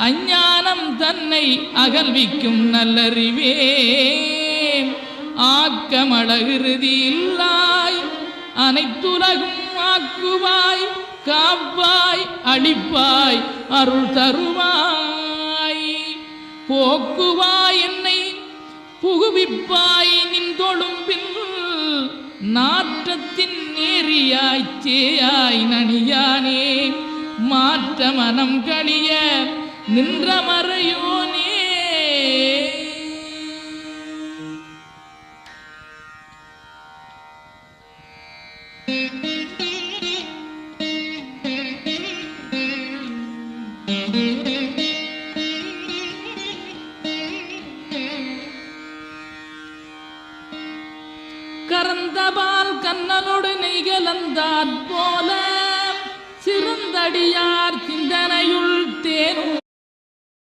அஞ்ஞானம் தன்னை அகல்விக்கும் நல்லறிவே ஆக்கமழகிருதி இல்லாய் அனைத்துலகும் ஆக்குவாய் காப்பாய் அளிப்பாய் அருள் தருவாய் போக்குவாய் என்னை புகுவிப்பாய் நின் தொழும்பில் நாற்றத்தின் நேரியாய் சேயாய் நனியானே மாற்ற மனம் கழிய நின்ற மறையோனே கரந்தபால் கண்ணனோடு நெய்கலந்தாற் போல சிறந்தடியார் சிந்தனையுள் தேனூ